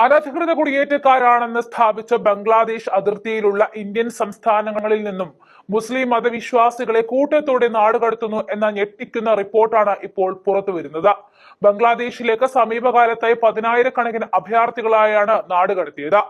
അനധികൃത കുടിയേറ്റക്കാരാണെന്ന് സ്ഥാപിച്ച ബംഗ്ലാദേശ് അതിർത്തിയിലുള്ള ഇന്ത്യൻ സംസ്ഥാനങ്ങളിൽ നിന്നും മുസ്ലിം മതവിശ്വാസികളെ കൂട്ടത്തോടെ നാടുകടത്തുന്നു എന്ന ഞെട്ടിക്കുന്ന റിപ്പോർട്ടാണ് ഇപ്പോൾ പുറത്തുവരുന്നത്. ബംഗ്ലാദേശിലേക്ക് സമീപകാലത്തായി 10,000-കണക്കിന് അഭയാർത്ഥികളായാണ് നാടുകടത്തിയത്.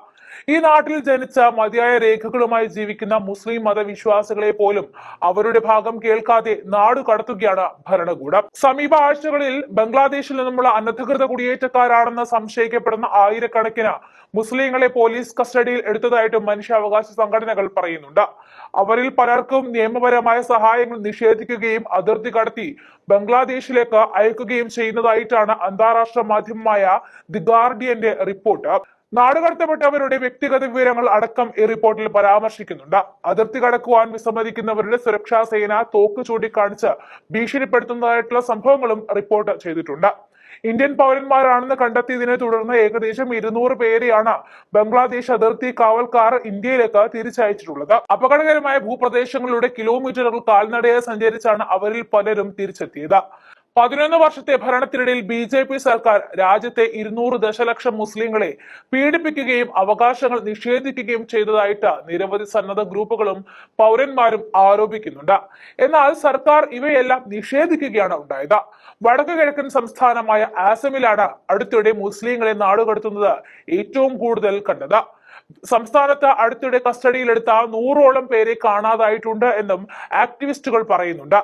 ഈ നാട്ടിൽ ജനിച്ച മതിയായ രേഖകളുമായി ജീവിക്കുന്ന മുസ്ലിം മതവിശ്വാസികളെ പോലും അവരുടെ ഭാഗം കേൾക്കാതെ നാടുകടത്തുകയാണ് ഭരണകൂടം. സമീപ ആഴ്ചകളിൽ ബംഗ്ലാദേശിൽ നിന്നുമുള്ള അനധികൃത കുടിയേറ്റക്കാരാണെന്ന് സംശയിക്കപ്പെടുന്ന ആയിരക്കണക്കിന് മുസ്ലിങ്ങളെ പോലീസ് കസ്റ്റഡിയിൽ എടുത്തതായിട്ട് മനുഷ്യാവകാശ സംഘടനകൾ പറയുന്നുണ്ട്. അവരിൽ പലർക്കും നിയമപരമായ സഹായങ്ങൾ നിഷേധിക്കുകയും അതിർത്തി കടത്തി ബംഗ്ലാദേശിലേക്ക് അയക്കുകയും ചെയ്യുന്നതായിട്ടാണ് അന്താരാഷ്ട്ര മാധ്യമമായ ദി ഗാർഡിയന്റെ റിപ്പോർട്ട്. നാടുകടത്തപ്പെട്ടവരുടെ വ്യക്തിഗത വിവരങ്ങൾ അടക്കം ഈ റിപ്പോർട്ടിൽ പരാമർശിക്കുന്നുണ്ട്. അതിർത്തി കടക്കുവാൻ വിസമ്മതിക്കുന്നവരുടെ സുരക്ഷാ സേന തോക്ക് ചൂണ്ടിക്കാണിച്ച് ഭീഷണിപ്പെടുത്തുന്നതായിട്ടുള്ള സംഭവങ്ങളും റിപ്പോർട്ട് ചെയ്തിട്ടുണ്ട്. ഇന്ത്യൻ പൗരന്മാരാണെന്ന് കണ്ടെത്തിയതിനെ തുടർന്ന് ഏകദേശം 200 പേരെയാണ് ബംഗ്ലാദേശ് അതിർത്തി കാവൽക്കാർ ഇന്ത്യയിലേക്ക് തിരിച്ചയച്ചിട്ടുള്ളത്. അപകടകരമായ ഭൂപ്രദേശങ്ങളിലൂടെ കിലോമീറ്ററുകൾ കാൽനടയായി സഞ്ചരിച്ചാണ് അവരിൽ പലരും തിരിച്ചെത്തിയത്. 11 വർഷത്തെ ഭരണത്തിനിടയിൽ BJP സർക്കാർ രാജ്യത്തെ 200 ദശലക്ഷം മുസ്ലിങ്ങളെ പീഡിപ്പിക്കുകയും അവകാശങ്ങൾ നിഷേധിക്കുകയും ചെയ്തതായിട്ട് നിരവധി സന്നദ്ധ ഗ്രൂപ്പുകളും പൗരന്മാരും ആരോപിക്കുന്നുണ്ട്. എന്നാൽ സർക്കാർ ഇവയെല്ലാം നിഷേധിക്കുകയാണ് ഉണ്ടായത്. വടക്കു കിഴക്കൻ സംസ്ഥാനമായ ആസമിലാണ് അടുത്തിടെ മുസ്ലിങ്ങളെ നാടുകടത്തുന്നത് ഏറ്റവും കൂടുതൽ കണ്ടത്. സംസ്ഥാനത്ത് അടുത്തിടെ കസ്റ്റഡിയിലെടുത്ത 100ഓളം പേരെ കാണാതായിട്ടുണ്ട് എന്നും ആക്ടിവിസ്റ്റുകൾ പറയുന്നുണ്ട്.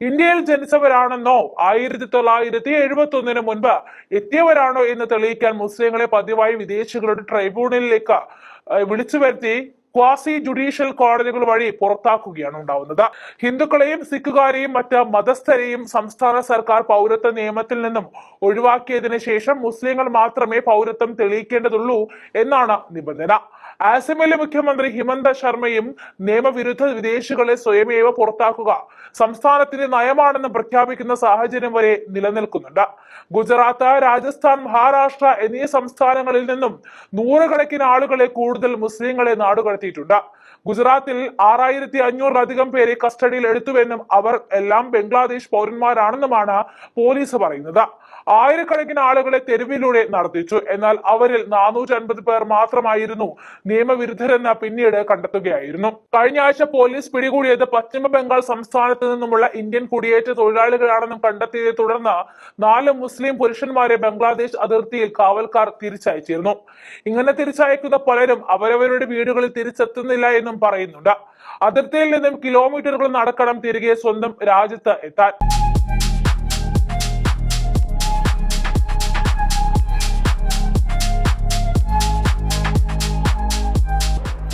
ഇന്ത്യയിൽ ജനിച്ചവരാണെന്നോ 1971 മുൻപ് എത്തിയവരാണോ എന്ന് തെളിയിക്കാൻ മുസ്ലിങ്ങളെ പതിവായി വിദേശികളുടെ ട്രൈബ്യൂണലിലേക്ക് വിളിച്ചു വരുത്തി ക്വാസി ജുഡീഷ്യൽ കോടതികൾ വഴി പുറത്താക്കുകയാണ് ഉണ്ടാവുന്നത്. ഹിന്ദുക്കളെയും സിഖുകാരെയും മറ്റ് മതസ്ഥരെയും സംസ്ഥാന സർക്കാർ പൗരത്വ നിയമത്തിൽ നിന്നും ഒഴിവാക്കിയതിനു ശേഷം മുസ്ലിങ്ങൾ മാത്രമേ പൗരത്വം തെളിയിക്കേണ്ടതുള്ളൂ എന്നാണ് നിബന്ധന. ആസമിലെ മുഖ്യമന്ത്രി ഹിമന്ത ശർമ്മയും നിയമവിരുദ്ധ വിദേശികളെ സ്വയമേവ പുറത്താക്കുക സംസ്ഥാനത്തിന്റെ നയമാണെന്ന് പ്രഖ്യാപിക്കുന്ന സാഹചര്യം വരെ നിലനിൽക്കുന്നുണ്ട്. ഗുജറാത്ത്, രാജസ്ഥാൻ, മഹാരാഷ്ട്ര എന്നീ സംസ്ഥാനങ്ങളിൽ നിന്നും 100 ആളുകളെ കൂടുതൽ മുസ്ലിങ്ങളെ നാടുകടത്തിയിട്ടുണ്ട്. ഗുജറാത്തിൽ 6500-ലധികം പേരെ കസ്റ്റഡിയിൽ എടുത്തുവെന്നും അവർ എല്ലാം ബംഗ്ലാദേശ് പൗരന്മാരാണെന്നുമാണ് പോലീസ് പറയുന്നത്. ആയിരക്കണക്കിന് ആളുകളെ തെരുവിലൂടെ നടത്തിച്ചു. എന്നാൽ അവരിൽ 450 പേർ മാത്രമായിരുന്നു നിയമവിരുദ്ധരെന്ന് പിന്നീട് കണ്ടെത്തുകയായിരുന്നു. കഴിഞ്ഞ ആഴ്ച പോലീസ് പിടികൂടിയത് പശ്ചിമ ബംഗാൾ സംസ്ഥാനത്ത് നിന്നുമുള്ള ഇന്ത്യൻ കുടിയേറ്റ തൊഴിലാളികളാണെന്നും കണ്ടെത്തിയതിനെ തുടർന്ന് 4 മുസ്ലിം പുരുഷന്മാരെ ബംഗ്ലാദേശ് അതിർത്തിയിൽ കാവൽക്കാർ തിരിച്ചയച്ചിരുന്നു. ഇങ്ങനെ തിരിച്ചയക്കുന്ന പലരും അവരവരുടെ വീടുകളിൽ തിരിച്ചെത്തുന്നില്ല എന്നും പറയുന്നുണ്ട്. അതിർത്തിയിൽ നിന്നും കിലോമീറ്ററുകൾ നടക്കണം തിരികെ സ്വന്തം രാജ്യത്ത് എത്താൻ.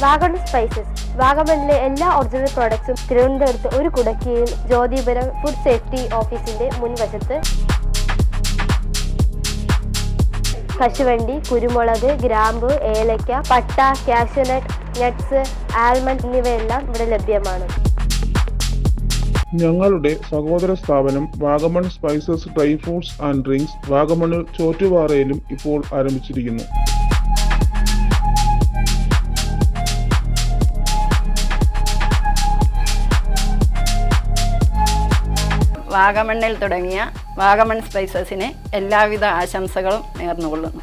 വാഗമൺ സ്പൈസസ്. വാഗമണിലെ എല്ലാ ഒറിജിനൽ പ്രോഡക്ട്സും തിരുവനന്തപുരത്ത് ഒരു കുടക്കീഴിൽ ജ്യോതിപുരം ഫുഡ് സേഫ്റ്റി ഓഫീസിന്റെ മുൻവശത്ത്. കശുവണ്ടി, കുരുമുളക്, ഗ്രാമ്പു, ഏലക്ക, പട്ട, കാഷ്യൂനട്ട്, നട്ട്സ്, ആൽമണ്ട് എന്നിവയെല്ലാം ഇവിടെ ലഭ്യമാണ്. ഞങ്ങളുടെ സഹോദര സ്ഥാപനം Vagamon spices dry fruits and drinks വാഗമണിൽ ചോറ്റുപാറയിലും ഇപ്പോൾ ആരംഭിച്ചിരിക്കുന്നു. വാഗമണ്ണിൽ തുടങ്ങിയ വാഗമൺ സ്പൈസസിന് എല്ലാവിധ ആശംസകളും നേർന്നുകൊള്ളുന്നു.